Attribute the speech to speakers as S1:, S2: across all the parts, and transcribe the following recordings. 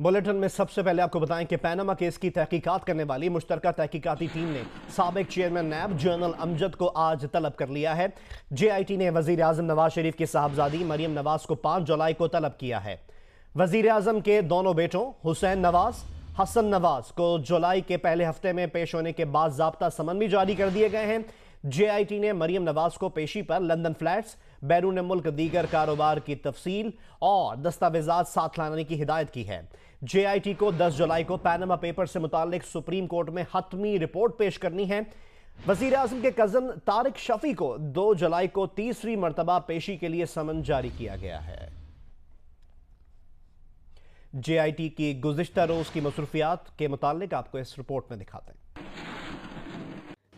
S1: Bulletin में सबसे पहले आपको बताएं कि पैनामा केस की तहकीकात करने वाली मुश्तरका तहकीकाती टीम ने साबिक चेयरमैन नैब जनरल अमजद को आज तलब कर लिया है। JIT ने वजीर आजम नवाज शरीफ की साहबजादी मरियम नवाज को 5 जुलाई को तलब किया है। वजीर आजम के दोनों बेटों हुसैन नवाज, हसन नवाज को जुलाई के पहले हफ्ते में पेश होने के बाद ज़ाब्ता समन भी जारी कर दिए गए हैं। JIT ने मरियम नवाज को पेशी पर लंदन फ्लैट्स, बैरून मुल्क दीगर कारोबार की तफसील और दस्तावेजात साथ लाने की हिदायत की है। JIT को 10 जुलाई को पैनामा पेपर से मुतालिक सुप्रीम कोर्ट में हतमी रिपोर्ट पेश करनी है। वजीर आजम के कजन तारिक शफी को 2 जुलाई को तीसरी मरतबा पेशी के लिए समन जारी किया गया है। JIT की गुज़िश्ता रोज की मसरूफियात के मुतालिक आपको इस रिपोर्ट में दिखाते हैं।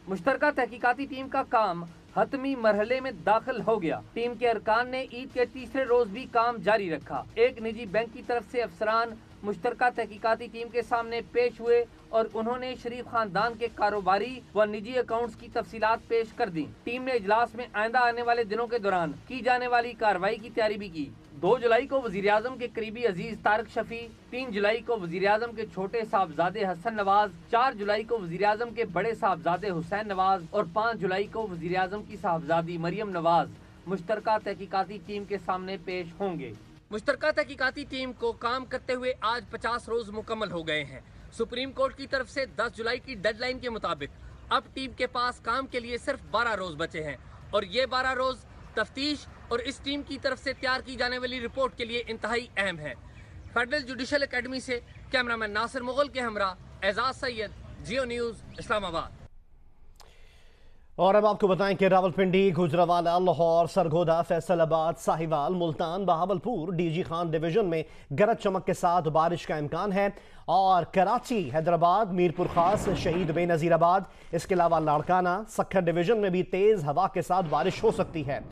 S2: मुश्तरका तहकीकाती टीम का काम हतमी मरहले में दाखिल हो गया। टीम के अरकान ने ईद के तीसरे रोज भी काम जारी रखा। एक निजी बैंक की तरफ से अफसरान मुश्तरका तहकीकाती टीम के सामने पेश हुए और उन्होंने शरीफ खानदान के कारोबारी व निजी अकाउंट्स की तफसीलात पेश कर दी। टीम ने इजलास में आइंदा आने वाले दिनों के दौरान की जाने वाली कार्रवाई की तैयारी भी की। 2 जुलाई को वजीर आजम के करीबी अजीज तारिक शफी, 3 जुलाई को वजीर आजम के छोटे साहबजादे हसन नवाज, 4 जुलाई को वजीर आजम के बड़े साहबजादे हुसैन नवाज और 5 जुलाई को वजीर आजम की साहबजादी मरियम नवाज मुश्तरका तहकीकाती टीम के सामने पेश होंगे। मुश्तरका तहकीकाती टीम को काम करते हुए आज 50 रोज मुकम्मल हो गए हैं। सुप्रीम कोर्ट की तरफ से 10 जुलाई की डेडलाइन के मुताबिक अब टीम के पास काम के लिए सिर्फ 12 रोज बचे हैं और ये 12 रोज तफ्तीश और इस टीम की तरफ से तैयार की जाने वाली रिपोर्ट के लिए इंतहाई अहम है। फेडरल जुडिशल अकेडमी से कैमरामैन नासिर मुगल के हमरा एजाज सैयद, जियो न्यूज़, इस्लामाबाद।
S1: और अब आपको बताएं कि रावलपिंडी, गुजरावाला, लाहौर, सरगोदा, फैसलाबाद, साहिवाल, मुल्तान, बहावलपुर, DG खान डिवीजन में गरज चमक के साथ बारिश का इम्कान है और कराची, हैदराबाद, मीरपुर खास, शहीद बेनज़ीराबाद, इसके अलावा लाड़काना, सक्खर डिवीजन में भी तेज हवा के साथ बारिश हो सकती है।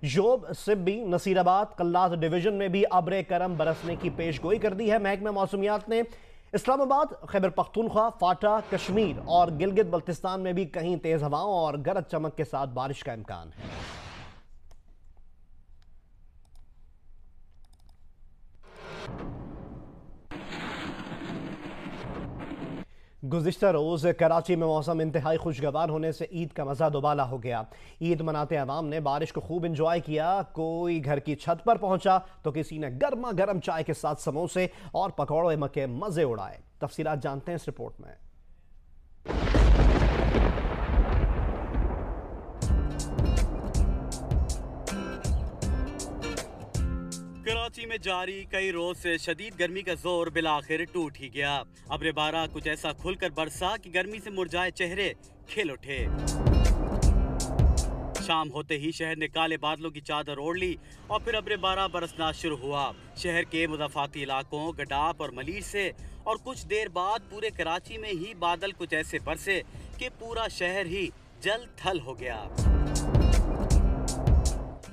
S1: जोब, सिब्बी, नसीराबाद, कल्लात डिवीजन में भी अब्रे करम बरसने की पेशगोई कर दी है महकमा मौसमियात ने। इस्लामाबाद, खैबर पख्तूनख्वा, फाटा, कश्मीर और गिलगित बल्तिस्तान में भी कहीं तेज हवाओं और गरज चमक के साथ बारिश का इम्कान है। गुज़िश्ता रोज़ कराची में मौसम इंतहाई खुशगवार होने से ईद का मज़ा दोबाला हो गया। ईद मनाते अवाम ने बारिश को खूब इंजॉय किया। कोई घर की छत पर पहुंचा तो किसी ने गर्मा गर्म चाय के साथ समोसे और पकौड़े के मज़े उड़ाए। तफसीलात जानते हैं इस रिपोर्ट में।
S3: कराची में जारी कई रोज से शदीद गर्मी का जोर बिलाखिर टूट ही गया। अब्रे बारा कुछ ऐसा खुलकर बरसा कि गर्मी से मुरझाए चेहरे खिल उठे। शाम होते ही शहर ने काले बादलों की चादर ओढ़ ली और फिर अब्रे बारा बरसना शुरू हुआ। शहर के मुज़ाफ़ाती इलाकों गडाप और मलीर से और कुछ देर बाद पूरे कराची में ही बादल कुछ ऐसे बरसे कि पूरा शहर ही जल थल हो गया।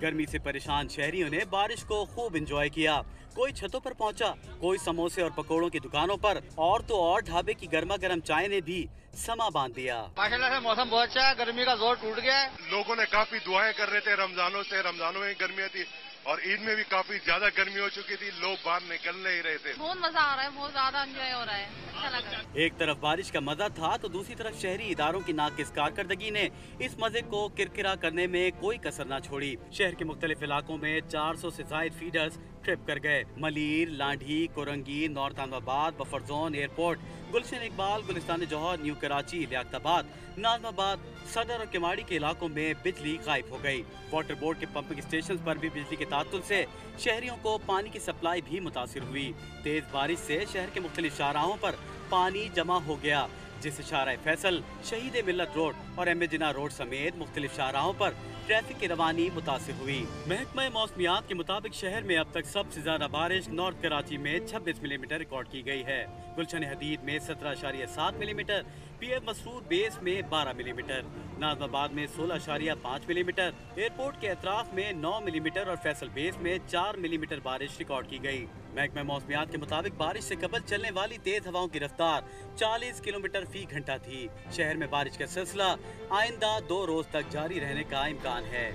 S3: गर्मी से परेशान शहरियों ने बारिश को खूब एंजॉय किया। कोई छतों पर पहुंचा, कोई समोसे और पकोड़ों की दुकानों पर और तो और ढाबे की गर्मा गर्म चाय ने भी समा बांध दिया।
S4: माशाल्लाह से मौसम बहुत अच्छा है, गर्मी का जोर टूट गया है।
S5: लोगों ने काफी दुआएं कर रहे थे रमजानों में गर्मियाँ थी और ईद में भी काफी ज्यादा गर्मी हो चुकी थी। लोग बाहर निकल नहीं रहे थे।
S6: बहुत मजा आ रहा है, बहुत ज्यादा एंजॉय हो रहा है, अच्छा लग रहा है।
S3: एक तरफ बारिश का मजा था तो दूसरी तरफ शहरी इदारों की नाकिस कारकर्दगी ने इस मजे को किरकिरा करने में कोई कसर न छोड़ी। शहर के मुख्तलिफ इलाकों में 400 से जायद फीडर्स ट्रिप कर गए। Malir, Landhi, Korangi, North Alamabad, buffer zone, airport, Gulshan Iqbal, Gulistan Jauhar, New Karachi, Liaquatabad, Nazimabad, Saddar और किमाड़ी के इलाकों में बिजली गायब हो गई। वाटर बोर्ड के पंपिंग स्टेशन पर भी बिजली के तातुल से शहरियों को पानी की सप्लाई भी मुतासिर हुई। तेज बारिश से शहर के मुख्तलिफ शाहराहों पर पानी जमा हो गया, जिससे शाहराह फैसल, शहीद मिल्लत रोड और एम ए जिन्ना रोड समेत मुख्तलिफ शाहराहों पर ट्रैफिक की रवानी मुतासिर हुई। महकमा मौसमियात के मुताबिक शहर में अब तक सबसे ज्यादा बारिश नॉर्थ कराची में 26 मिलीमीटर रिकॉर्ड की गई है। गुलशन हदीद में 17.7 मिलीमीटर, PM मसरूर बेस में 12 मिलीमीटर, नाजमाबाद में 16.5 मिलीमीटर, एयरपोर्ट के अतराफ में 9 मिलीमीटर और फैसल बेस में 4 मिलीमीटर बारिश रिकॉर्ड की गई। महकमा मौसमियात के मुताबिक बारिश से कबल चलने वाली तेज हवाओं की रफ्तार 40 किलोमीटर फी घंटा थी। शहर में बारिश का सिलसिला आइंदा 2 रोज तक जारी रहने का इम्कान है।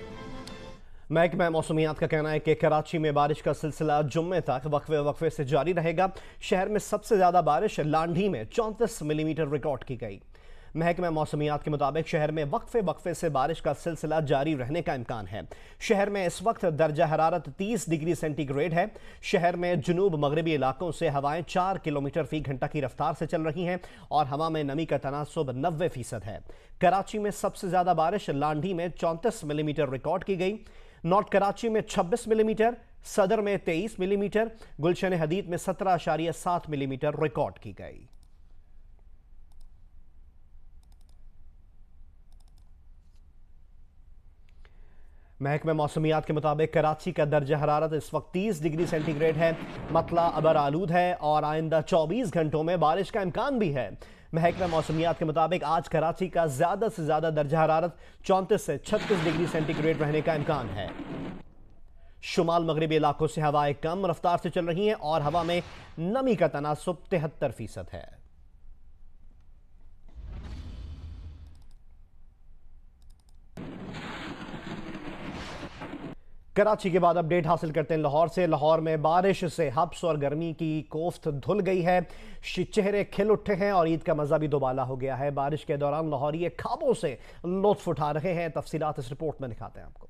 S1: महकमा मौसमियात का कहना है कि कराची में बारिश का सिलसिला जुम्मे तक वक्फे वक्फे से जारी रहेगा। शहर में सबसे ज़्यादा बारिश लांढी में 34 मिलीमीटर रिकॉर्ड की गई। महकमा मौसमियात के मुताबिक शहर में वक्फे वक्फे से बारिश का सिलसिला जारी रहने का इम्कान है। शहर में इस वक्त दर्जा हरारत 30 डिग्री सेंटीग्रेड है। शहर में जुनूब मगरबी इलाकों से हवाएं 4 किलोमीटर फी घंटा की रफ्तार से चल रही हैं और हवा में नमी का तनासुब 90% है। कराची में सबसे ज़्यादा बारिश लांढी में 34 मिलीमीटर रिकॉर्ड की गई। नॉर्थ कराची में 26 मिलीमीटर, सदर में 23 मिलीमीटर, गुलशन हदीद में 17.7 मिलीमीटर रिकॉर्ड की गई। महकमा मौसमियात के मुताबिक कराची का दर्जा हरारत इस वक्त 30 डिग्री सेंटीग्रेड है। मतला अबर आलूद है और आइंदा 24 घंटों में बारिश का इम्कान भी है। महकमा मौसमियात के मुताबिक आज कराची का ज़्यादा से ज़्यादा दर्जा हरारत 34 से 36 डिग्री सेंटीग्रेड रहने का इम्कान है। शुमाल मगरबी इलाकों से हवाएं कम रफ्तार से चल रही हैं और हवा में नमी का तनासुब 73% है। कराची के बाद अपडेट हासिल करते हैं लाहौर से। लाहौर में बारिश से हब्स और गर्मी की कोफ्त धुल गई है। चेहरे खिल उठे हैं और ईद का मजा भी दोबाला हो गया है। बारिश के दौरान लाहौरी ख्वाबों से लुत्फ उठा रहे हैं। तफसीलात इस रिपोर्ट में दिखाते हैं आपको।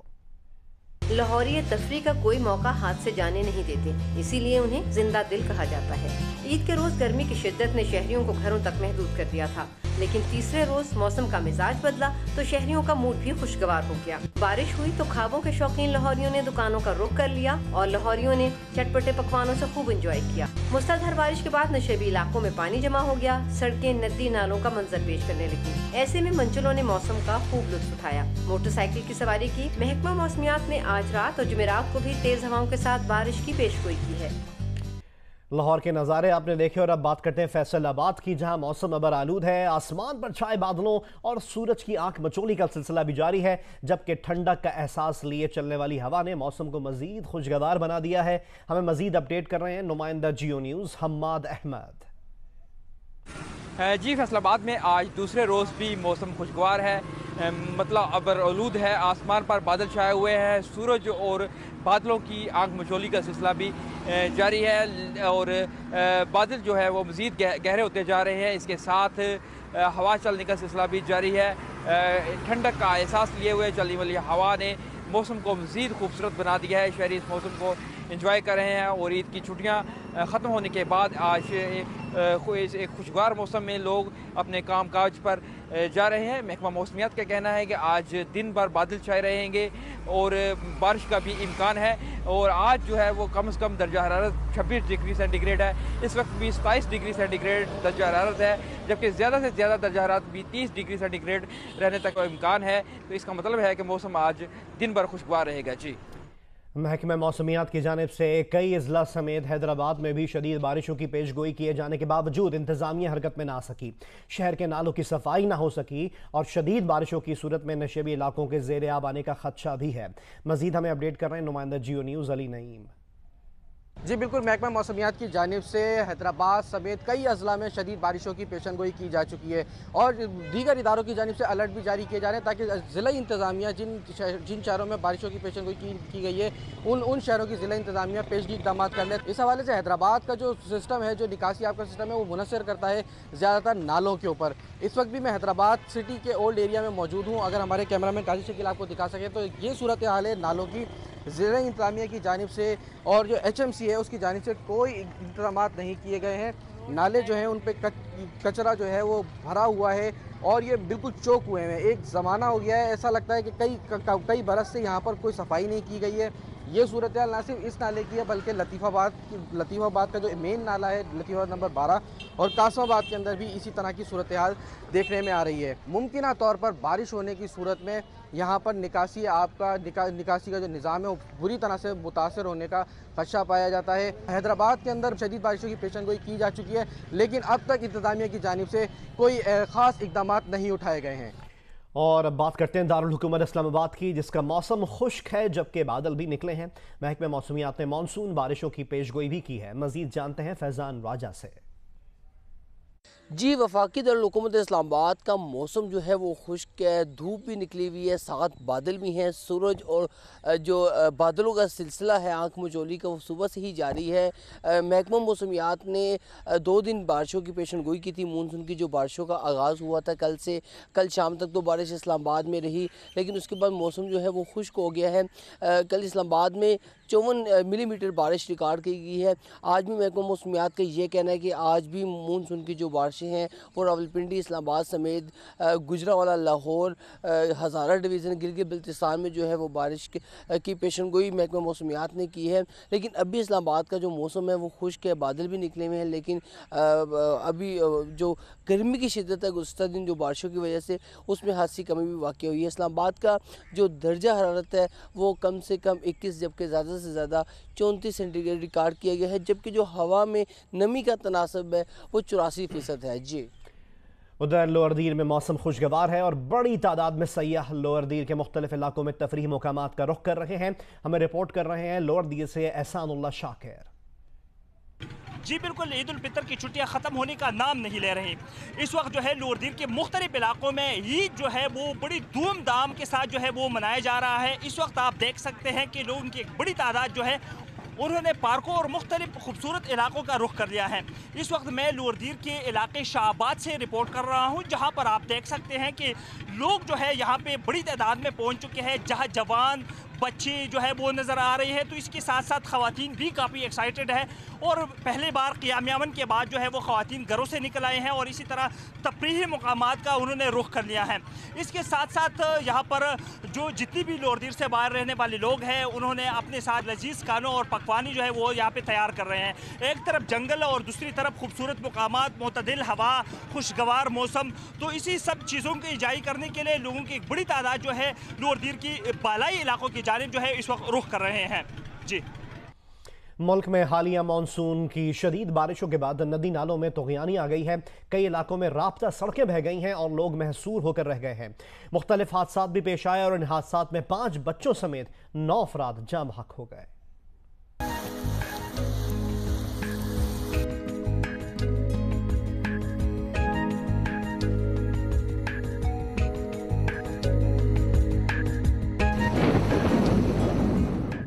S7: लाहौरी तफरी का कोई मौका हाथ से जाने नहीं देते, इसीलिए उन्हें जिंदा दिल कहा जाता है। ईद के रोज गर्मी की शिद्दत ने शहरियों को घरों तक महदूद कर दिया था, लेकिन तीसरे रोज मौसम का मिजाज बदला तो शहरियों का मूड भी खुशगवार हो गया। बारिश हुई तो ख्वाबों के शौकीन लाहौरियों ने दुकानों का रुख कर लिया और लाहौरियों ने चटपटे पकवानों से खूब एंजॉय किया। मुसलधार बारिश के बाद नशेबी इलाकों में पानी जमा हो गया, सड़कें नदी नालों का मंजर पेश करने लगी। ऐसे में मंचलों ने मौसम का खूब लुत्फ उठाया। मोटरसाइकिल की सवारी की। महकमा मौसमियात ने आज रात और जुमेरात को भी तेज हवाओं के साथ बारिश की पेशगोई की है।
S1: लाहौर के नज़ारे आपने देखे और अब बात करते हैं फैसलाबाद की, जहां मौसम अबर आलूद है। आसमान पर छाए बादलों और सूरज की आंख मचोली का सिलसिला भी जारी है, जबकि ठंडक का एहसास लिए चलने वाली हवा ने मौसम को मजीद खुशगवार बना दिया है। हमें मजीद अपडेट कर रहे हैं नुमाइंदा जियो न्यूज़ हम्माद अहमद।
S8: जी, फैसलाबाद में आज दूसरे रोज़ भी मौसम खुशगवार है। मतलब अबर आलूद है, आसमान पर बादल छाए हुए हैं, सूरज और बादलों की आंख मचोली का सिलसिला भी जारी है और बादल जो है वो मज़ीद गहरे होते जा रहे हैं। इसके साथ हवा चलने का सिलसिला भी जारी है। ठंडक का एहसास लिए हुए चलने वाली हवा ने मौसम को मज़ीद खूबसूरत बना दिया है। शहरी इस मौसम को एंजॉय कर रहे हैं और ईद की छुट्टियां ख़त्म होने के बाद आज एक खुशगवार मौसम में लोग अपने काम काज पर जा रहे हैं। महकमा मौसमियात का कहना है कि आज दिन भर बादल छाए रहेंगे और बारिश का भी इम्कान है और आज जो है वो कम से कम दर्जा हरारत 26 डिग्री सेंटीग्रेड है। इस वक्त भी 27 डिग्री सेंटीग्रेड दर्जा हरारत है, जबकि ज़्यादा से ज़्यादा दर्जा हरारत भी 30 डिग्री सेंटीग्रेड रहने तक का इम्कान है। तो इसका मतलब है कि मौसम आज दिन भर खुशगवार रहेगा। जी,
S1: महकमा मौसमियात की जानिब से कई अजला समेत हैदराबाद में भी शदीद बारिशों की पेशगोई किए जाने के बावजूद इंतजामिया हरकत में ना आ सकी। शहर के नालों की सफाई ना हो सकी और शदीद बारिशों की सूरत में नशेबी इलाकों के ज़ेर आब आने का खदशा भी है। मजीद हमें अपडेट कर रहे हैं नुमाइंदा जियो न्यूज़ अली नईम।
S9: जी बिल्कुल, महकमा मौसमियात की जानिब से हैदराबाद समेत कई अजला में शदीद बारिशों की पेशनगोई की जा चुकी है और दीगर इदारों की जानिब से अलर्ट भी जारी किए जा रहे हैं ताकि ज़िला इंतज़ामिया जिन शहरों में बारिशों की पेशनगोई की गई है उन शहरों की ज़िला इंतज़ामिया पेशगी इक़दाम कर ले। इस हवाले से हैदराबाद का जो सिस्टम है, जो निकासी आपका सिस्टम है, वो मुनसर करता है ज़्यादातर नालों के ऊपर। इस वक्त भी मैं हैदराबाद सिटी के ओल्ड एरिया में मौजूद हूँ। अगर हमारे कैमरामैन काजी शकील आपको दिखा सके तो ये सूरत हाल है नालों की। ज़िला इंतज़ामिया की जानिब से और जो HMC है उसकी जानिब से कोई इंतजाम नहीं किए गए हैं। नाले जो हैं उन पर कचरा जो है वो भरा हुआ है और ये बिल्कुल चौक हुए हैं। एक ज़माना हो गया है, ऐसा लगता है कि कई बरस से यहाँ पर कोई सफाई नहीं की गई है। ये सूरत हाल ना सिर्फ इस नाले की है बल्कि लतीफ़ाबाद का जो मेन नाला है, लतीफ़ाबाद नंबर 12 और कासमाबाद के अंदर भी इसी तरह की सूरत हाल देखने में आ रही है। मुमकिन तौर पर बारिश होने की सूरत में यहाँ पर निकासी का जो निज़ाम है वो बुरी तरह से मुतासर होने का खदशा पाया जाता है। हैदराबाद के अंदर शदीद बारिशों की पेशनगोई की जा चुकी है, लेकिन अब तक इंतज़ामिया की जानिब से कोई ख़ास इक़दाम नहीं उठाए गए हैं।
S1: और अब बात करते हैं दारुल हुकूमत इस्लामाबाद की, जिसका मौसम खुश्क है जबकि बादल भी निकले हैं। महकमा मौसमियात ने मानसून बारिशों की पेशगोई भी की है। मजीद जानते हैं फैजान राजा से।
S9: जी, वफाकी दारुल-हुकूमत इस्लामाबाद का मौसम जो है वो खुश्क है, धूप भी निकली हुई है, साथ बादल भी हैं। सूरज और जो बादलों का सिलसिला है आँख मचोली का, वो सुबह से ही जारी है। महकमा मौसमियात ने 2 दिन बारिशों की पेशन गोई की थी। मानसून की जो बारिशों का आगाज़ हुआ था कल शाम तक तो बारिश इस्लामाबाद में रही, लेकिन उसके बाद मौसम जो है वो खुश्क हो गया है। कल इस्लामाबाद में 54 मिलीमीटर बारिश रिकॉर्ड की गई है। आज भी महकमा मौसमियात का ये कहना है कि आज भी मानसून की जो बारिशें हैं वो रावलपिंडी, इस्लामाबाद समेत गुजरावाला, लाहौर, हज़ारा डिवीज़न, गिलगित बल्तिस्तान में जो है वो बारिश की पेशन गोई महकमा मौसमियात ने की है। लेकिन अभी इस्लामाबाद का जो मौसम है वो खुश्क है, बादल भी निकले हुए हैं, लेकिन अभी जो गर्मी की शिद्दत है गुज़श्ता दिन जो बारिशों की वजह से उसमें खासी कमी भी वाक़ हुई है। इस्लामाबाद का जो दर्जा हरारत है वो कम से कम 21, जबकि ज़्यादा से ज़्यादा 34 सेंटीग्रेड रिकॉर्ड किया गया है, जबकि जो हवा में नमी का तनासब है वो 84% है। जी,
S1: उधर लोअर दीर में मौसम खुशगवार है और बड़ी तादाद में सयाह लोअर दीर के मुख्तलिफ इलाकों में तफरीही मुकामात का रुख कर रहे हैं। हमें रिपोर्ट कर रहे हैं लोअर दीर से एहसानुल्लाह शाकिर।
S10: जी बिल्कुल, ईद उल फितर की छुट्टियां ख़त्म होने का नाम नहीं ले रही। इस वक्त जो है लोअर दीर के मुख्तलिफ इलाकों में ईद जो है वो बड़ी धूमधाम के साथ जो है वो मनाया जा रहा है। इस वक्त आप देख सकते हैं कि लोगों की एक बड़ी तादाद जो है उन्होंने पार्कों और मुख्तलिफ खूबसूरत इलाकों का रुख कर लिया है। इस वक्त मैं लोअर दीर के इलाके शाहबाद से रिपोर्ट कर रहा हूँ, जहाँ पर आप देख सकते हैं कि लोग जो है यहाँ पे बड़ी तादाद में पहुँच चुके हैं, जहाँ जवान बच्चे जो है वो नज़र आ रही है। तो इसके साथ साथ ख़वातीन भी काफ़ी एक्साइटेड है और पहले बार क़ियाम यमन के बाद जो है वो ख़वातीन घरों से निकल आए हैं और इसी तरह तफरीही मुकामात का उन्होंने रुख कर लिया है। इसके साथ साथ यहाँ पर जो जितनी भी लोअर दीर से बाहर रहने वाले लोग हैं उन्होंने अपने साथ लजीज खानों और पकवानी जो है वो यहाँ पे तैयार कर रहे हैं। एक तरफ जंगल और दूसरी तरफ खूबसूरत मुकामात, मुतदिल हवा, खुशगवार मौसम। तो इसी सब चीज़ों की इजाई करने के लिए लोगों की एक बड़ी तादाद जो है लोअर दीर की बालाई इलाकों की जानिब जो है इस वक्त रुख कर रहे हैं। जी,
S1: मुल्क में हालिया मानसून की शदीद बारिशों के बाद नदी नालों में तुग़यानी आ गई है। कई इलाकों में राब्ता सड़कें बह गई हैं और लोग महसूर होकर रह गए हैं। मुख्तलिफ हादसात भी पेश आए और इन हादसात में 5 बच्चों समेत 9 अफराद जाम हक हो गए।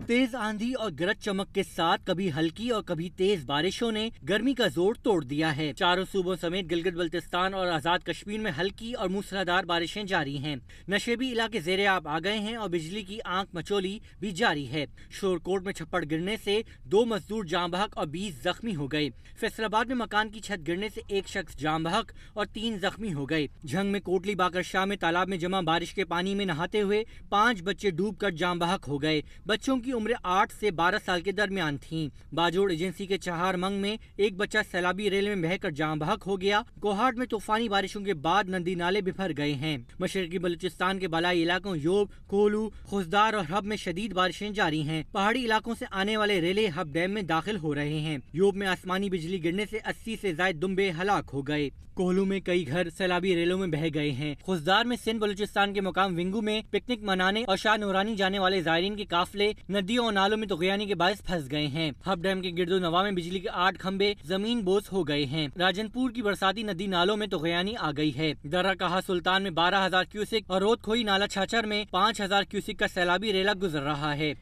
S11: तेज आंधी और गरज चमक के साथ कभी हल्की और कभी तेज बारिशों ने गर्मी का जोर तोड़ दिया है। चारों सूबों समेत गिलगित बल्तिस्तान और आजाद कश्मीर में हल्की और मूसलाधार बारिशें जारी हैं। नशेबी इलाके ज़ेरे आब आ गए हैं और बिजली की आंख मचोली भी जारी है। शोरकोट में छप्पड़ गिरने से 2 मजदूर जाम बहक और 20 जख्मी हो गए। फैसलाबाद में मकान की छत गिरने से 1 शख्स जाम बहक और 3 जख्मी हो गए। झंग में कोटली बाकर शाह में तालाब में जमा बारिश के पानी में नहाते हुए 5 बच्चे डूबकर जाम बहक हो गए। बच्चों की उम्र 8 से 12 साल के दरमियान थी। बाजोड़ एजेंसी के चहार मंग में एक बच्चा सैलाबी रेल में बहकर जाम बहक हो गया। कोहाट में तूफानी बारिशों के बाद नदी नाले बिफर गए हैं। मशरकी बलूचिस्तान के बलाई इलाकों योब, कोलू, खुजदार और हब में शदीद बारिशें जारी हैं। पहाड़ी इलाकों से आने वाले रेले हब डैम में दाखिल हो रहे हैं। योब में आसमानी बिजली गिरने से 80 से ज्यादा दुम्बे हलाक हो गए। कोहलू में कई घर सैलाबी रेलों में बह गए हैं। खुजदार में सिंध बलूचिस्तान के मुकाम विंगू में पिकनिक मनाने और शाह नूरानी जाने वाले जायरीन के काफिले नदियों और नालों में तुग़यानी के बायस फंस गए हैं। हब डैम के गिरदो नवा में बिजली के 8 खंबे जमीन बोझ हो गए हैं। राजनपुर की बरसाती नदी नालों में तुग़यानी आ गई है। दर्रा कहा सुल्तान में 12,000 क्यूसिक और रोदखोई नाला छाछर में 5,000 क्यूसिक का सैलाबी रेला गुजर रहा है।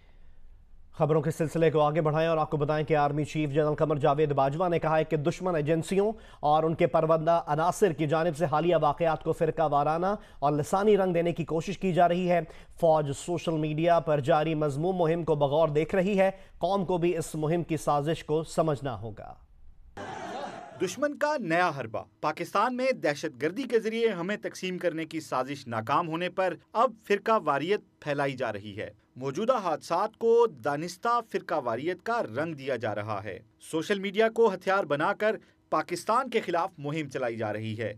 S1: खबरों के सिलसिले को आगे बढ़ाएं और आपको बताएं कि army chief general Qamar Javed Bajwa ने कहा है कि दुश्मन एजेंसियों और उनके परवंदा अनासिर की जानिब से हालिया वाक़यात को फ़िरका वाराना और लसानी रंग देने की कोशिश की जा रही है। फौज सोशल मीडिया पर जारी मज़मूम मुहिम को बगौर देख रही है। कौम को भी इस मुहिम की साजिश को समझना होगा।
S12: दुश्मन का नया हरबा। पाकिस्तान में दहशतगर्दी के जरिए हमें तकसीम करने की साजिश नाकाम होने पर अब फिरका वारियत फैलाई जा रही है। मौजूदा हादसात को दानिस्ता फिरका वारियत का रंग दिया जा रहा है। सोशल मीडिया को हथियार बनाकर पाकिस्तान के खिलाफ मुहिम चलाई जा रही है।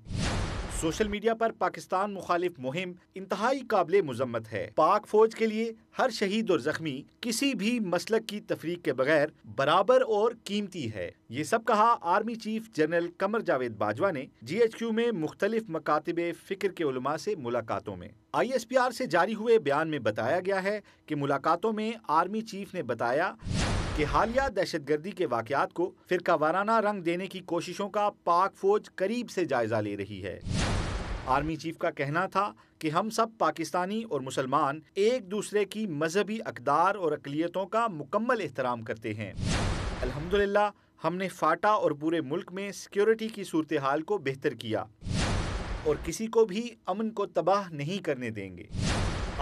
S12: सोशल मीडिया पर पाकिस्तान मुखालिफ मुहिम इंतहाई काबिले मुजम्मत है। पाक फौज के लिए हर शहीद और जख्मी किसी भी मसलक की तफरीक के बगैर बराबर और कीमती है। ये सब कहा army chief general Qamar Javed Bajwa ने GHQ में मुख्तलिफ मकातिबे फिक्र के उलमा से मुलाकातों में। ISPR से जारी हुए बयान में बताया गया है कि मुलाकातों में आर्मी चीफ ने बताया कि हालिया दहशतगर्दी के वाकयात को फिरका वाराना रंग देने की कोशिशों का पाक फौज करीब से जायजा ले रही है। आर्मी चीफ का कहना था कि हम सब पाकिस्तानी और मुसलमान एक दूसरे की मजहबी अकदार और अकलियतों का मुकम्मल एहतराम करते हैं। अल्हम्दुलिल्लाह हमने फाटा और पूरे मुल्क में सिक्योरिटी की सूरत हाल को बेहतर किया और किसी को भी अमन को तबाह नहीं करने देंगे।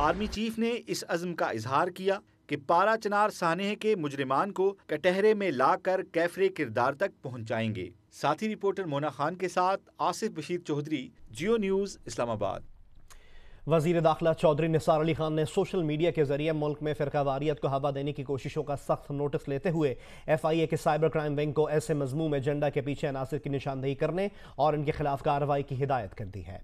S12: आर्मी चीफ ने इस अज़्म का इजहार किया कि पारा चनार सानेह के मुजरिमान को कटहरे में लाकर कैफरे किरदार तक पहुंचाएंगे। साथी रिपोर्टर मोना खान के साथ आसिफ बशीर चौधरी, जियो न्यूज़, इस्लामाबाद।
S1: वज़ीर दाखिला चौधरी निसार अली खान ने सोशल मीडिया के जरिए मुल्क में फ़िरकावारियत को हवा देने की कोशिशों का सख्त नोटिस लेते हुए FIA के साइबर क्राइम विंग को ऐसे मज़मूम एजेंडा के पीछे अनासिर की निशानदेही करने और इनके खिलाफ कार्रवाई की हिदायत कर दी है।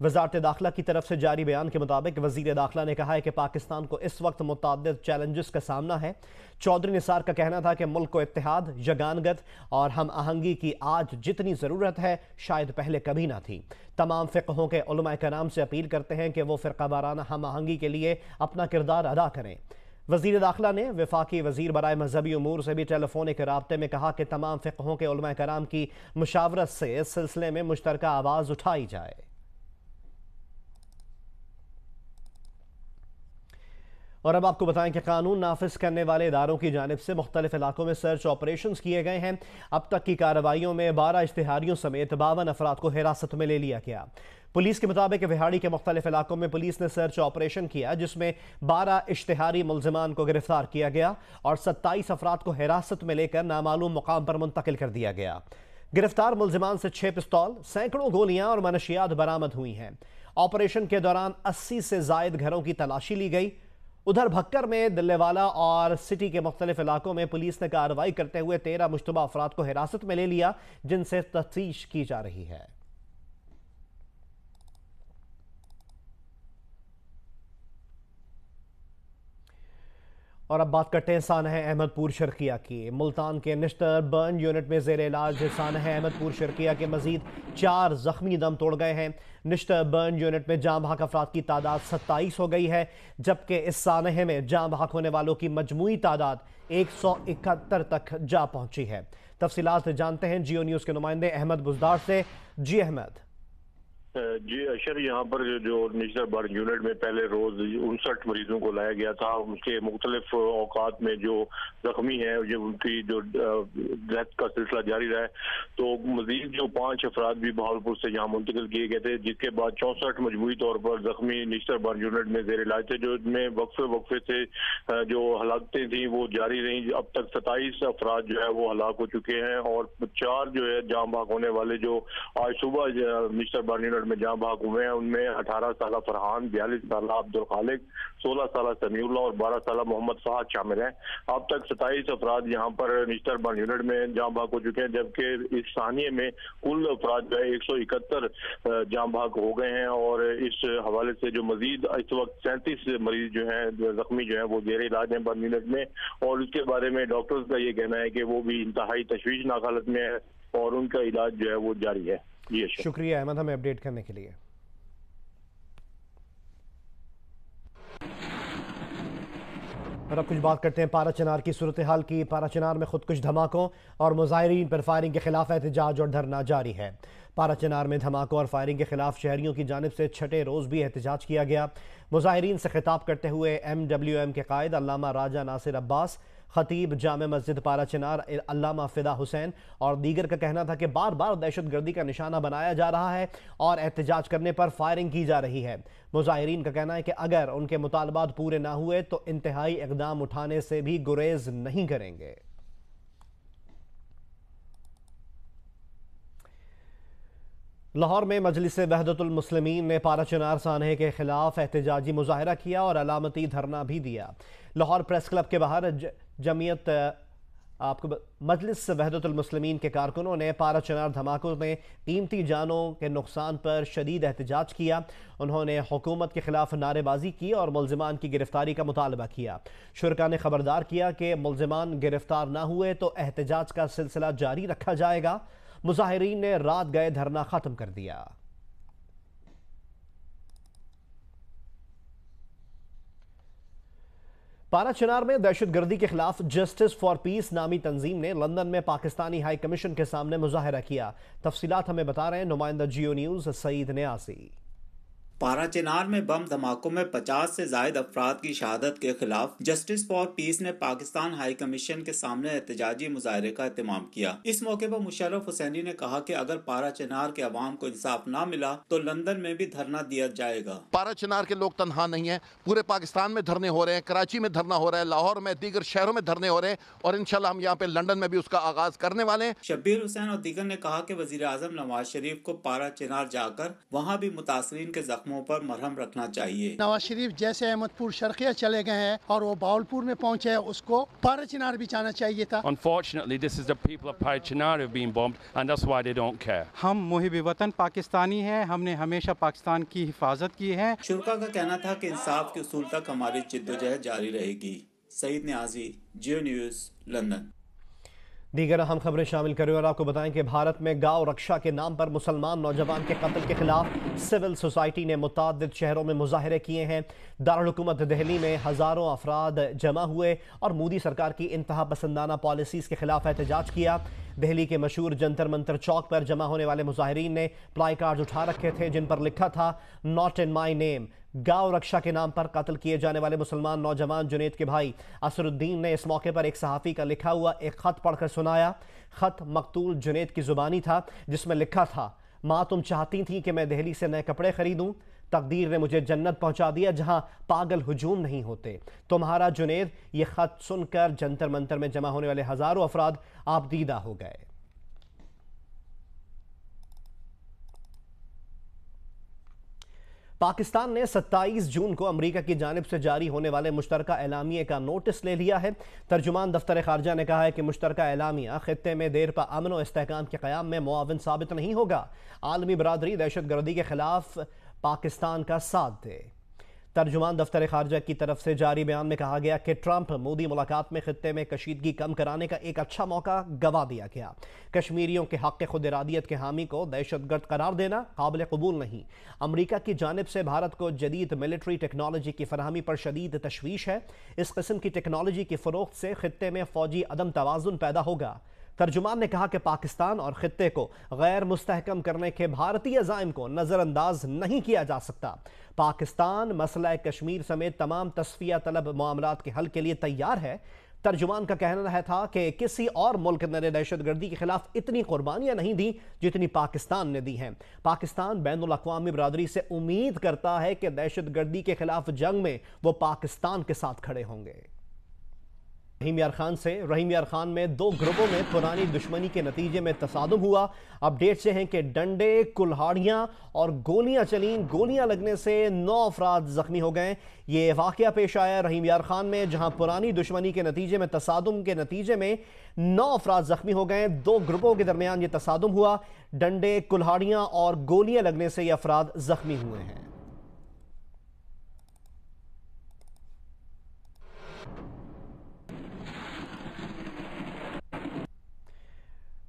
S1: वज़ारत दाखिला की तरफ से जारी बयान के मुताबिक वज़ीर दाखिला ने कहा है कि पाकिस्तान को इस वक्त मुतअद्दिद चैलेंजेस का सामना है। चौधरी निसार का कहना था कि मुल्क को इत्तेहाद, यगानगत और हम आहंगी की आज जितनी ज़रूरत है शायद पहले कभी ना थी। तमाम फ़िक़हों के उलमा कराम से अपील करते हैं कि वो फ़िरका वाराना हम आहंगी के लिए अपना किरदार अदा करें। वज़ीर दाखिला ने वफाकी वज़ीर बराए मजहबी उमूर से भी टेलीफोनिक राब्ते में कहा कि तमाम फ़िक़हों के उलमा कराम की मुशावरत से इस सिलसिले में मुश्तरका आवाज़ उठाई जाए। और अब आपको बताएं कि कानून नाफिज करने वाले इदारों की जानिब से मुख्तलिफ इलाकों में सर्च ऑपरेशन किए गए हैं। अब तक की कार्रवाइयों में 12 इश्तिहारियों समेत 52 अफराद को हिरासत में ले लिया गया। पुलिस के मुताबिक विहाड़ी के मुख्तलिफ इलाकों में पुलिस ने सर्च ऑपरेशन किया, जिसमें 12 इश्तिहारी मुल्जिमान को गिरफ्तार किया गया और 27 अफराद को हिरासत में लेकर नामालूम मुकाम पर मुंतकिल कर दिया गया। गिरफ्तार मुल्जिमान से 6 पिस्तौल, सैकड़ों गोलियां और मनशियात बरामद हुई हैं। ऑपरेशन के दौरान 80 से जायद घरों की तलाशी ली गई। उधर भक्कर में दिल्लेवाला और सिटी के मुख्तलिफ इलाकों में पुलिस ने कार्रवाई करते हुए 13 मुश्तबा अफराद को हिरासत में ले लिया, जिनसे तफ्तीश की जा रही है। और अब बात करते हैं सानह अहमदपुर शर्किया की। मुल्तान के निश्तर बर्न यूनिट में जेर इलाज सानह अहमदपुर शर्किया के मजीद 4 जख्मी दम तोड़ गए हैं। निश्तर बर्न यूनिट में जाम बहक अफराद की तादाद 27 हो गई है, जबकि इस सानह में जाम बहक होने वालों की मजमूई तादाद 171 तक जा पहुंची है। तफसीलात जानते हैं जियो न्यूज़ के नुमाइंदे अहमद बुजदार से। जी अहमद।
S13: जी अशर, यहाँ पर जो निश्तर बर्न यूनिट में पहले रोज 59 मरीजों को लाया गया था, उसके मुख्तलिफ औकात में जो जख्मी है जो उनकी जो डेथ का सिलसिला जारी रहा है, तो मजीद जो 5 अफराद भी बहावलपुर से यहाँ मुंतकिल किए गए थे, जिसके बाद 64 मजमूई तौर पर जख्मी निश्तर बर्न यूनिट में जेर इलाज थे, जो इनमें वक्फे से जो हलाकतें थी वो जारी रही। अब तक 27 अफराद जो है वो हलाक हो चुके हैं और 4 जो है जाम बहक होने वाले जो आज सुबह निश्तर बर्न यूनिट में जाम बहक हुए हैं, उनमें 18 साल फरहान, 42 साल अब्दुल खालिक, 16 साल समीउल्ला और 12 साल मोहम्मद फहद शामिल हैं। अब तक 27 अफराद यहाँ पर निश्तर बर्न यूनिट में जाम बहक हो चुके हैं, जबकि इस सानिये में कुल अफराद जो है 171 जाम बहक हो गए हैं। और इस हवाले से जो मजीद इस वक्त 37 मरीज जो हैं जख्मी जो है वो जेर इलाज हैं बर्न यूनिट में, और उसके बारे में डॉक्टर्स का ये कहना है कि वो भी इंतहाई तशवीशनाक हालत में है और उनका इलाज जो है वो जारी है।
S1: शुक्रिया अहमद हमें अपडेट करने के लिए। और अब कुछ बात करते हैं पारा चनार की सूरत हाल की। पारा चनार में खुदकुश धमाकों और मुजाहिरीन पर फायरिंग के खिलाफ एहतजाज और धरना जारी है। पारा चनार में धमाकों और फायरिंग के खिलाफ शहरियों की जानिब से 6ठे रोज़ भी एहतजाज किया गया। मुजाहिरीन से खिताब करते हुए MWM के कायद अल्लामा राजा नासिर अब्बास, खतीब जामे मस्जिद पारा चनार अल्लामा फिदा हुसैन और दीगर का कहना था कि बार बार दहशत गर्दी का निशाना बनाया जा रहा है और एहतजाज करने पर फायरिंग की जा रही है। मुजाहिरीन का कहना है कि अगर उनके मुतालबात पूरे ना हुए तो इंतहाई इक़दाम उठाने से भी गुरेज नहीं करेंगे। लाहौर में मजलिस वहदतुल मुस्लिमीन ने पारा चनार सानहे के खिलाफ एहतजाजी मुजाहरा किया और अलामती धरना भी दिया। लाहौर प्रेस क्लब के बाहर जमीयत आपको मजलिस वहदतुल मुस्लिमीन के कारकुनों ने पारा चनार धमाकों में कीमती जानों के नुकसान पर शदीद एहतजाज किया। उन्होंने हुकूमत के खिलाफ नारेबाजी की और मुल्जिमान की गिरफ्तारी का मुतालबा किया। शुरका ने खबरदार किया कि मुल्जिमान गिरफ्तार न हुए तो एहतजाज का सिलसिला जारी रखा जाएगा। मुजाहिरीन ने रात गए धरना खत्म कर दिया। पारा चिनार में दहशतगर्दी के खिलाफ जस्टिस फॉर पीस नामी तंजीम ने लंदन में पाकिस्तानी हाई कमीशन के सामने मुजाहरा किया। तफसीलात हमें बता रहे हैं नुमाइंदा जियो न्यूज सईद न्यासी।
S14: पारा चिनार में बम धमाकों में 50 से ज्यादा अफराद की शहादत के खिलाफ जस्टिस फॉर पीस ने पाकिस्तान हाई कमीशन के सामने एहतजाजी मुजाहरे का एहतमाम किया। इस मौके पर मुशर्रफ हुसैनी ने कहा कि अगर पारा चिनार के अवाम को इंसाफ न मिला तो लंदन में भी धरना दिया जाएगा।
S15: पारा चिनार के लोग तनहा नहीं है, पूरे पाकिस्तान में धरने हो रहे हैं, कराची में धरना हो रहा है, लाहौर में, दीगर शहरों में धरने हो रहे हैं और इंशाल्लाह हम यहाँ पे लंदन में भी उसका आगाज करने वाले हैं।
S14: शब्बीर हुसैन और दीगर ने कहा कि वजीर आजम नवाज शरीफ को पारा चिनार जाकर वहाँ भी मुतासरीन के जख्मों पर मरहम रखना चाहिए।
S16: नवाज शरीफ जैसे अहमदपुर शर्किया चले गए हैं और वो बावलपुर में पहुंचे हैं, उसको पारा चिनार भी जाना चाहिए था।
S17: Unfortunately, this is the people of Para Chinar who have been bombed, and that's why they don't care.
S18: हम मुहिब वतन पाकिस्तानी हैं, हमने हमेशा पाकिस्तान की हिफाजत की है।
S14: शुरका का कहना था कि इंसाफ के उसूल तक हमारी जिद्दोजहद जारी रहेगी। सईद न्याजी, जियो न्यूज, लंदन।
S1: दीगर अहम खबरें शामिल करें और आपको बताएं कि भारत में गौ रक्षा के नाम पर मुसलमान नौजवान के कत्ल के खिलाफ सिविल सोसाइटी ने मुतादिद शहरों में मुजाहरे किए हैं। दारुल हुकूमत दिल्ली में हज़ारों अफराद जमा हुए और मोदी सरकार की इंतहा पसंदाना पॉलिसीज़ के खिलाफ एहतजाज किया। दिल्ली के मशहूर जंतर मंतर चौक पर जमा होने वाले मुजाहिरीन ने प्लाई कार्ड उठा रखे थे जिन पर लिखा था नॉट इन माई नेम। गौ रक्षा के नाम पर कत्ल किए जाने वाले मुसलमान नौजवान जुनैद के भाई असरुद्दीन ने इस मौके पर एक सहाफ़ी का लिखा हुआ एक ख़त पढ़कर सुनाया। ख़त मकतूल जुनैद की ज़ुबानी था जिसमें लिखा था, माँ तुम चाहती थी कि मैं दिल्ली से नए कपड़े खरीदूं, तकदीर ने मुझे जन्नत पहुंचा दिया जहां पागल हुजूम नहीं होते। तुम्हारा जुनैद। ये ख़त सुनकर जंतर मंतर में जमा होने वाले हज़ारों अफराद आपदीदा हो गए। पाकिस्तान ने 27 जून को अमेरिका की जानिब से जारी होने वाले मुश्तरका एलामिया का नोटिस ले लिया है। तर्जुमान दफ्तर खारजा ने कहा है कि मुश्तरका एलामिया खित्ते में देर पा अमन और इस्तेहकाम के क़याम में मुआविन साबित नहीं होगा। आलमी बरादरी दहशतगर्दी के खिलाफ पाकिस्तान का साथ दे। तर्जुमान दफ्तर खारजा की तरफ से जारी बयान में कहा गया कि ट्रंप मोदी मुलाकात में खित्ते में कशीदगी कम कराने का एक अच्छा मौका गवा दिया गया। कश्मीरियों के हक़ खुद इरादियत के हामी को दहशतगर्द करार देना काबिल कबूल नहीं। अमरीका की जानिब से भारत को जदीद मिलिट्री टेक्नोलॉजी की फरहमी पर शदीद तशवीश है। इस किस्म की टेक्नोलॉजी की फ़रोख्त से खित्ते में फ़ौजी अदम तवाज़ुन पैदा होगा। तर्जुमान ने कहा कि पाकिस्तान और खित्ते को गैर मुस्तहकम करने के भारतीय अज़ाइम को नज़रअंदाज नहीं किया जा सकता। पाकिस्तान मसला कश्मीर समेत तमाम तस्फिया तलब मामलात के हल के लिए तैयार है। तर्जुमान का कहना था कि किसी और मुल्क ने दहशतगर्दी के खिलाफ इतनी कुर्बानियां नहीं दी जितनी पाकिस्तान ने दी हैं। पाकिस्तान बैनुल अक़वामी बरादरी से उम्मीद करता है कि दहशतगर्दी के खिलाफ जंग में वो पाकिस्तान के साथ खड़े होंगे। रहीम यार खान में दो ग्रुपों में पुरानी दुश्मनी के नतीजे में तसादुम हुआ। अपडेट से हैं कि डंडे, कुल्हाड़ियां और गोलियां चलीं। गोलियां लगने से 9 अफराद जख्मी हो गए। ये वाकया पेश आया रहीम यार खान में जहां पुरानी दुश्मनी के नतीजे में तसादुम के नतीजे में 9 अफराद जख्मी हो गए। दो ग्रुपों के दरमियान ये तसादुम हुआ। डंडे, कुल्हाड़ियां और गोलियां लगने से ये अफराद जख्मी हुए हैं।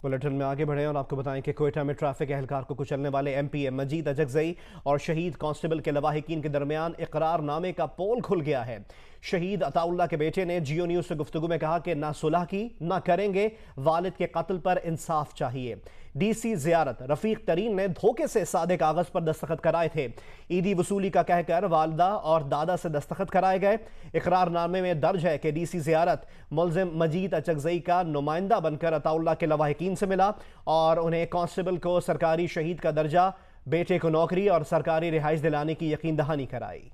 S1: बुलेटिन में आगे बढ़े और आपको बताएं कि कोयटा में ट्रैफिक एहलकार को कुचलने वाले एमपी मजीद अजगजई और शहीद कांस्टेबल के लवाहिकीन के दरमियान इकरारनामे का पोल खुल गया है। शहीद अताउल्लाह के बेटे ने जियो न्यूज़ से गुफ्तगू में कहा कि ना सुलह की ना करेंगे, वालिद के कत्ल पर इंसाफ चाहिए। डीसी ज़ियारत रफ़ीक तरीन ने धोखे से सादे कागज़ पर दस्तखत कराए थे। ईदी वसूली का कहकर वालदा और दादा से दस्तखत कराए गए। इकरारनामे में दर्ज है कि डीसी ज़ियारत मुल्ज़िम मजीद अचगजई का नुमाइंदा बनकर अताउल्लाह के लवाहिकीन से मिला और उन्हें कांस्टेबल को सरकारी शहीद का दर्जा, बेटे को नौकरी और सरकारी रिहाइश दिलाने की यकीन दहानी कराई।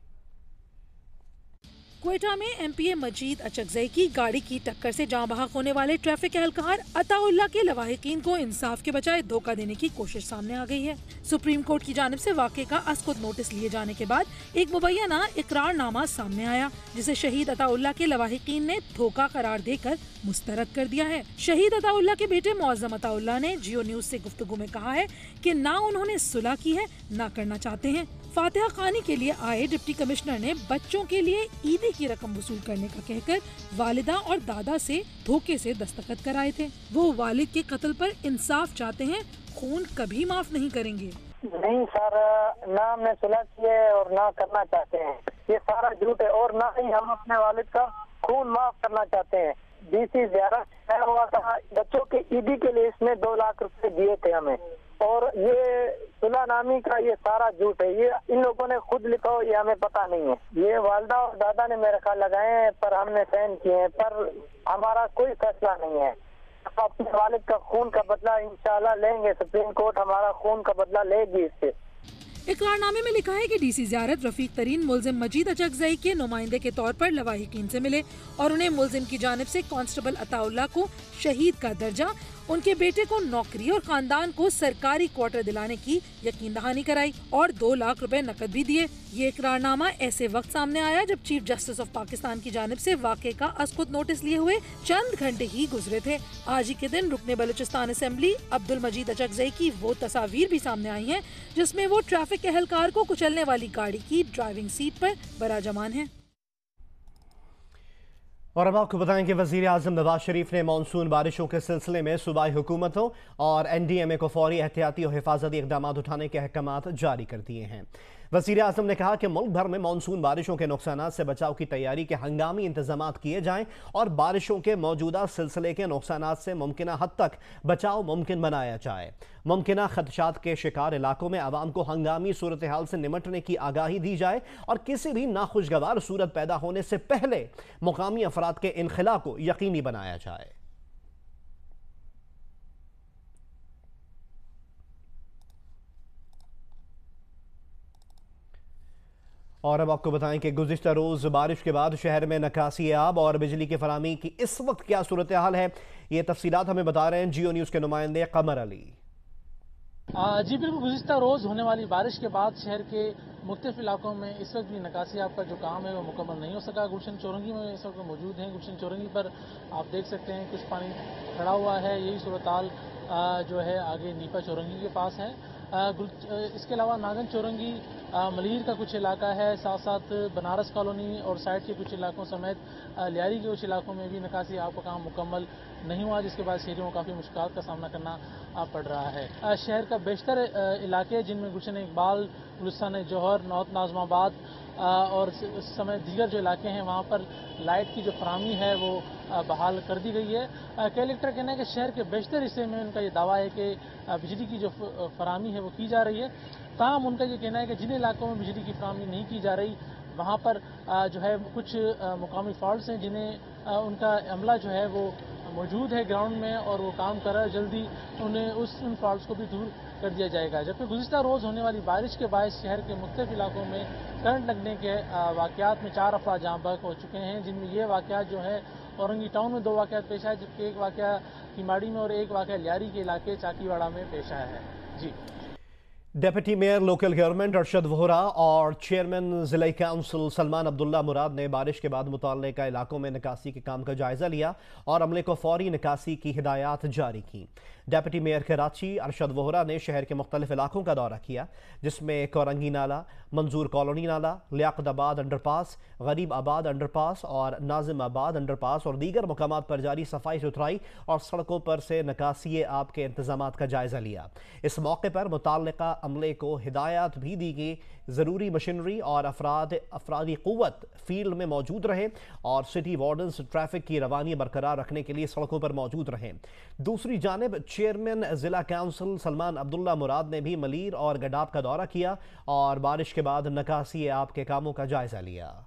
S19: क्वेटा में एमपीए मजीद अचगजई की गाड़ी की टक्कर से जाँ बहक होने वाले ट्रैफिक एहलकार अताउल्लाह के लवाहिकीन को इंसाफ के बजाय धोखा देने की कोशिश सामने आ गई है। सुप्रीम कोर्ट की जानिब से वाक़े का अस्कुद नोटिस लिए जाने के बाद एक मुबैना इकरारनामा सामने आया जिसे शहीद अताउल्लाह के लवाहिकीन ने धोखा करार देकर मुस्तरद कर दिया है। शहीद अताउल्लाह के बेटे मुअज़्ज़म अताउल्लाह ने जियो न्यूज़ से गुफ्तगू में कहा है कि ना उन्होंने सुलह की है ना करना चाहते हैं। फातिहा खानी के लिए आए डिप्टी कमिश्नर ने बच्चों के लिए ईदी की रकम वसूल करने का कहकर वालिदा और दादा से धोखे से दस्तखत कराए थे। वो वालिद के कत्ल पर इंसाफ चाहते हैं, खून कभी माफ नहीं करेंगे।
S20: नहीं सर, ना हमने सुलह की है और ना करना चाहते हैं। ये सारा झूठ है और ना ही हम अपने वालिद का खून माफ करना चाहते हैं। डीसी ज़ियारत आया हुआ था, बच्चों के ईदी के लिए इसने 2 लाख रुपए दिए थे हमें, और ये सुलहनामी का ये सारा झूठ है। ये इन लोगों ने खुद लिखा हो, ये हमें पता नहीं है। ये वालदा और दादा ने मेरे ख्याल लगाए हैं, पर हमने साइन किए हैं, पर हमारा कोई फैसला नहीं है। अपने वालिद का खून का बदला इंशाल्लाह लेंगे, सुप्रीम कोर्ट हमारा खून का बदला लेगी इससे।
S19: इकरारनामे में लिखा है कि डीसी ज़ियारत रफीक तरीन मुल्जिम मजीद अचकज़ई के नुमाइंदे के तौर पर लवाहिकीन से मिले और उन्हें मुल्जिम की जानिब से कांस्टेबल अताउल्लाह को शहीद का दर्जा, उनके बेटे को नौकरी और खानदान को सरकारी क्वार्टर दिलाने की यकीन दहानी कराई और 2 लाख रुपए नकद भी दिए। ये इकरारनामा ऐसे वक्त सामने आया जब चीफ जस्टिस ऑफ पाकिस्तान की जानिब से वाक़े का असकुत नोटिस लिए हुए चंद घंटे ही गुजरे थे। आज ही के दिन रुकने बलूचिस्तान असेंबली अब्दुल मजीद अचकज़ई की वो तस्वीर भी सामने आई हैं जिसमें वो ट्रैफिक एहलकार को कुचलने वाली गाड़ी की ड्राइविंग सीट पर बराजमान है।
S1: और अब आपको बताएं कि वज़ीर आज़म नवाज शरीफ ने मानसून बारिशों के सिलसिले में सूबाई हुकूमतों और NDMA को फौरी एहतियाती और हिफाजती इक़दाम उठाने के अहकामात जारी कर दिए हैं। वज़ीर आज़म ने कहा कि मुल्क भर में मानसून बारिशों के नुकसानात से बचाव की तैयारी के हंगामी इंतजामात किए जाएं और बारिशों के मौजूदा सिलसिले के नुकसानात से मुमकिन हद तक बचाव मुमकिन बनाया जाए। मुमकिन खदशात के शिकार इलाकों में आवाम को हंगामी सूरत हाल से निमटने की आगाही दी जाए और किसी भी नाखुशगवार सूरत पैदा होने से पहले मुकामी अफराद के इनखला को यकीनी बनाया जाए। और अब आपको बताएं कि गुज़िश्ता रोज़ बारिश के बाद शहर में निकासी आब और बिजली की फराहमी की इस वक्त क्या सूरत हाल है, ये तफसीलात हमें बता रहे हैं जियो न्यूज़ के नुमाइंदे कमर अली।
S21: जी बिल्कुल, गुज़िश्ता रोज़ होने वाली बारिश के बाद शहर के मुख्तलिफ इलाकों में इस वक्त भी निकासी आब का जो काम है वो मुकम्मल नहीं हो सका। गुलशन चौरंगी में इस वक्त मौजूद हैं। गुलशन चौरंगी पर आप देख सकते हैं कुछ पानी खड़ा हुआ है। यही सूरत हाल जो है आगे नीपा चौरंगी के पास है। इसके अलावा नागन चौरंगी मलीर का कुछ इलाका है, साथ साथ बनारस कॉलोनी और साइड के कुछ इलाकों समेत लियारी के कुछ इलाकों में भी निकासी आब का काम मुकम्मल नहीं हुआ, जिसके बाद शहरियों को काफ़ी मुश्किल का सामना करना पड़ रहा है। शहर का बेशतर इलाके जिनमें गुलशन इकबाल, गुलिस्तान जौहर, नौत नाज़माबाद और इस समय दीगर जो इलाके हैं वहाँ पर लाइट की जो फराहमी है वो बहाल कर दी गई है। कलेक्टर कहना है कि शहर के बेशतर हिस्से में उनका ये दावा है कि बिजली की जो फराहमी है वो की जा रही है। ताहम उनका ये कहना है कि जिन इलाकों में बिजली की फराहमी नहीं की जा रही वहाँ पर जो है कुछ मुकामी फॉल्ट्स हैं जिन्हें उनका अमला जो है वो मौजूद है ग्राउंड में और वो काम कर रहा है। जल्दी उन्हें उन फॉल्ट्स को भी दूर कर दिया जाएगा। जबकि गुज़िश्ता रोज़ होने वाली बारिश के बायस शहर के मुख्तलिफ इलाकों में करंट लगने के वाक़यात में 4 अफराद जाँ बहक हो चुके हैं, जिनमें ये वाक़यात जो है औरंगी टाउन में 2 वाक़यात पेश आए, जबकि एक वाक़या किमाड़ी में और एक वाक़या लियारी के इलाके चाकीवाड़ा में पेश आया है। जी।
S1: Deputy mayor local government Arshad Vohra और चेयरमैन ज़िला काउंसिल सलमान अब्दुल्ला मुराद ने बारिश के बाद मुतल्लिका इलाकों में निकासी के काम का जायजा लिया और अमले को फौरी निकासी की हिदायत जारी की। डेप्यूटी मेयर कराची अरशद वोहरा ने शहर के मुख्तलिफ इलाकों का दौरा किया, जिसमें कोरंगी नाला, मंजूर कॉलोनी नाला, लियाकताबाद अंडरपास, गरीब आबाद अंडरपास और नाजिम आबाद अंडरपास और दीगर मकामात पर जारी सफाई सुथराई और सड़कों पर से निकासी आब के इंतजामात का जायजा लिया। इस मौके पर मुतल्लिका अमले को हिदायत भी दी गई ज़रूरी मशीनरी और अफरादी क़ुव्वत फील्ड में मौजूद रहे और सिटी वार्डन्स ट्रैफिक की रवानी बरकरार रखने के लिए सड़कों पर मौजूद रहे। दूसरी जानिब चेयरमैन ज़िला काउंसिल सलमान अब्दुल्ला मुराद ने भी मलीर और गडाब का दौरा किया और बारिश के बाद निकासी आब के कामों का जायजा लिया।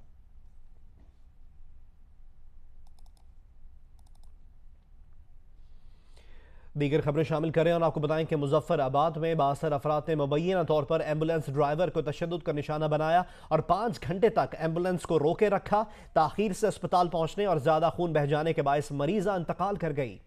S1: दीगर खबरें शामिल करें और आपको बताएं कि मुजफ्फराबाद में 62 अफराद ने मुबैना तौर पर एम्बुलेंस ड्राइवर को तशद्दुद का निशाना बनाया और 5 घंटे तक एम्बुलेंस को रोके रखा। ताखीर से अस्पताल पहुंचने और ज़्यादा खून बह जाने के बायस मरीज़ा इंतकाल कर गई।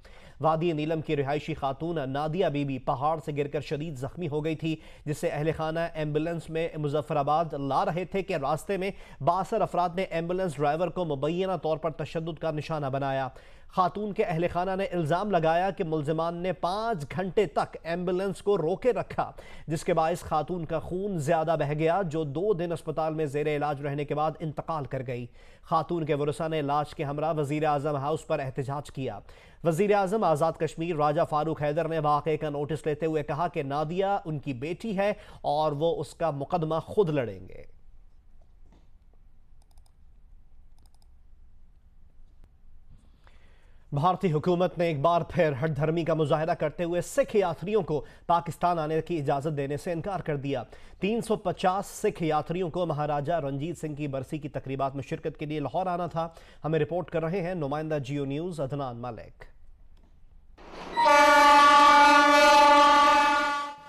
S1: वादी नीलम की रिहायशी खातून नादिया बीबी पहाड़ से गिरकर शदीद जख्मी हो गई थी, जिसे अहले खाना एम्बुलेंस में मुजफ्फराबाद ला रहे थे कि रास्ते में 62 अफराद ने एम्बुलेंस ड्राइवर को मुबैना तौर पर तशद्दुद का निशाना बनाया। खातून के अहले खाना ने इल्ज़ाम लगाया कि मुल्ज़िमान ने 5 घंटे तक एम्बुलेंस को रोके रखा, जिसके बायस खातून का खून ज़्यादा बह गया, जो 2 दिन अस्पताल में ज़ेरे इलाज रहने के बाद इंतकाल कर गई। खातून के वरसा ने लाश के हमरा वज़ीर आज़म हाउस पर एहतजाज किया। वज़ीर आज़म आज़ाद कश्मीर राजा फारूक हैदर ने वाक़े का नोटिस लेते हुए कहा कि नादिया उनकी बेटी है और वो उसका मुकदमा खुद लड़ेंगे। भारतीय हुकूमत ने एक बार फिर हठधर्मी का मुजाहिरा करते हुए सिख यात्रियों को पाकिस्तान आने की इजाज़त देने से इनकार कर दिया। 350 सिख यात्रियों को महाराजा रणजीत सिंह की बरसी की तकरीबात में शिरकत के लिए लाहौर आना था। हमें रिपोर्ट कर रहे हैं नुमाइंदा जियो न्यूज़ अदनान मलिक।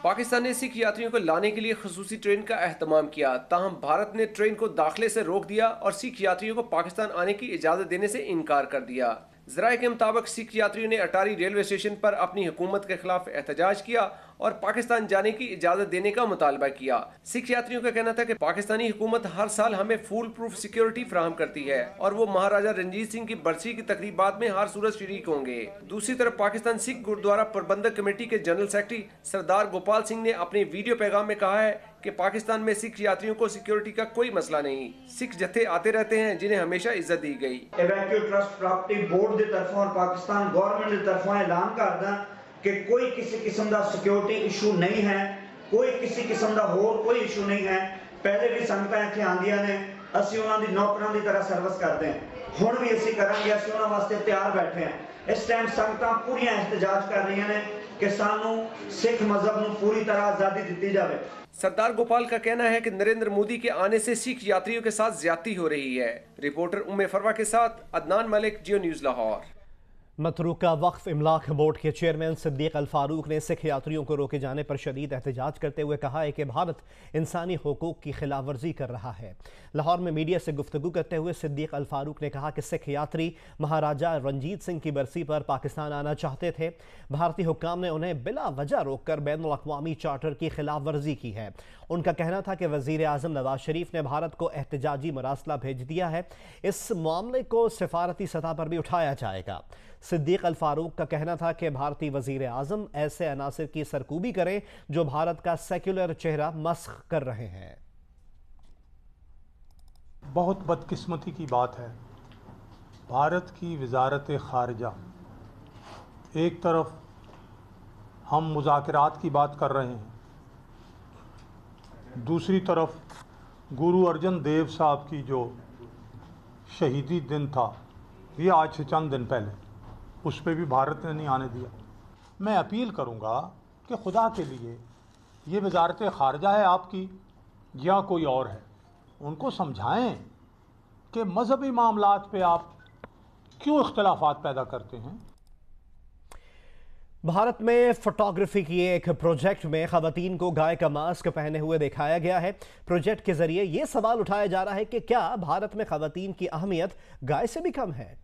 S2: पाकिस्तान ने सिख यात्रियों को लाने के लिए खसूसी ट्रेन का एहतमाम किया, ताहम भारत ने ट्रेन को दाखिले से रोक दिया और सिख यात्रियों को पाकिस्तान आने की इजाज़त देने से इनकार कर दिया। ज़राए के मुताबिक सिख यात्रियों ने अटारी रेलवे स्टेशन पर अपनी हुकूमत के खिलाफ एहतजाज किया और पाकिस्तान जाने की इजाज़त देने का मुतालबा किया। सिख यात्रियों का कहना था कि पाकिस्तानी हुकूमत हर साल हमें फुल प्रूफ सिक्योरिटी फराहम करती है और वो महाराजा रणजीत सिंह की बरसी की तकरीबात में हर सूरत शरीक होंगे। दूसरी तरफ पाकिस्तान सिख गुरुद्वारा प्रबंधक कमेटी के जनरल सेक्रेटरी सरदार गोपाल सिंह ने अपने वीडियो पैगाम में कहा है कि पाकिस्तान में सिख यात्रियों को सिक्योरिटी का कोई मसला नहीं। सिख जत्थे आते रहते हैं जिन्हें हमेशा इज्जत दी गई।
S22: इवैक्यूएट ट्रस्ट प्रॉपर्टी बोर्ड की तरफों और पाकिस्तान गवर्नमेंट की तरफों ऐलान करदा कि कोई किसी किस्म का सिक्योरिटी इशू नहीं है, कोई किसी किस्म का होर कोई इशू नहीं है। पहले भी संगतां इत्थे आंदियां ने, असीं उन्हां दी नौकरां दी तरह सर्विस करते हैं, हुण भी असीं करांगे, असीं उन्हां वास्ते तैयार बैठे हैं। इस टाइम संगतां पूरियां एहतजाज कर रही ने कि सानू सिख मजहब नूं पूरी तरह आज़ादी दी जाए।
S2: सरदार गोपाल का कहना है कि नरेंद्र मोदी के आने से सिख यात्रियों के साथ ज्यादती हो रही है। रिपोर्टर उम्मे फरवा के साथ अदनान मलिक, जियो न्यूज़ लाहौर।
S1: मतरूका वक्फ इमलाक बोर्ड के चेयरमैन सिद्दीक अल फारूक ने सिख यात्रियों को रोके जाने पर शदीद एहतजाज करते हुए कहा है कि भारत इंसानी हुकूक की खिलाफ वर्जी कर रहा है। लाहौर में मीडिया से गुफ्तगू करते हुए सिद्दीक अल फारूक ने कहा कि सिख यात्री महाराजा रणजीत सिंह की बरसी पर पाकिस्तान आना चाहते थे। भारतीय हुक्काम ने उन्हें बिला वजह रोककर बैनुल अक़वामी चार्टर की खिलाफ वर्जी की है। उनका कहना था कि वज़ीर आज़म नवाज शरीफ ने भारत को एहतजाजी मरासला भेज दिया है, इस मामले को सिफारती सतह पर भी उठाया जाएगा। सिद्दीक अल फारूक का कहना था कि भारतीय वज़ीर आज़म ऐसे अनासिर की सरकूबी करें जो भारत का सेक्युलर चेहरा मस्ख कर रहे हैं।
S23: बहुत बदकिस्मती की बात है, भारत की वजारत खारजा एक तरफ हम मुज़ाकरात की बात कर रहे हैं, दूसरी तरफ गुरु अर्जन देव साहब की जो शहीदी दिन था, ये आज से चंद दिन पहले, उस पर भी भारत ने नहीं आने दिया। मैं अपील करूंगा कि खुदा के लिए ये वजारत खारजा है आपकी या कोई और है, उनको समझाएं कि मजहबी मामलात पे आप क्यों इख्तलाफात पैदा करते हैं।
S1: भारत में फोटोग्राफी की एक प्रोजेक्ट में खवातीन को गाय का मास्क पहने हुए दिखाया गया है। प्रोजेक्ट के जरिए ये सवाल उठाया जा रहा है कि क्या भारत में खवातीन की अहमियत गाय से भी कम है।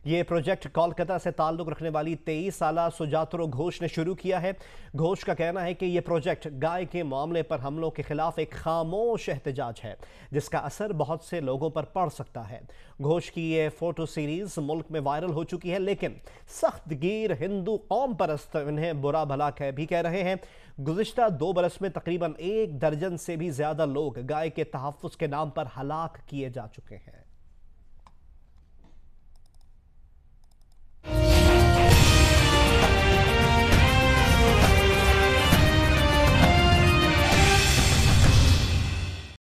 S1: ये प्रोजेक्ट कोलकाता से ताल्लुक़ रखने वाली 23 साला सुजात्रो घोष ने शुरू किया है। घोष का कहना है कि यह प्रोजेक्ट गाय के मामले पर हमलों के खिलाफ एक खामोश एहतजाज है जिसका असर बहुत से लोगों पर पड़ सकता है। घोष की ये फोटो सीरीज मुल्क में वायरल हो चुकी है, लेकिन सख्त गिर हिंदू कौम परस्त इन्हें बुरा भला भी कह रहे हैं। गुज़िश्ता 2 बरस में तकरीबन 1 दर्जन से भी ज़्यादा लोग गाय के तहफ़्फ़ुज़ के नाम पर हलाक किए जा चुके हैं।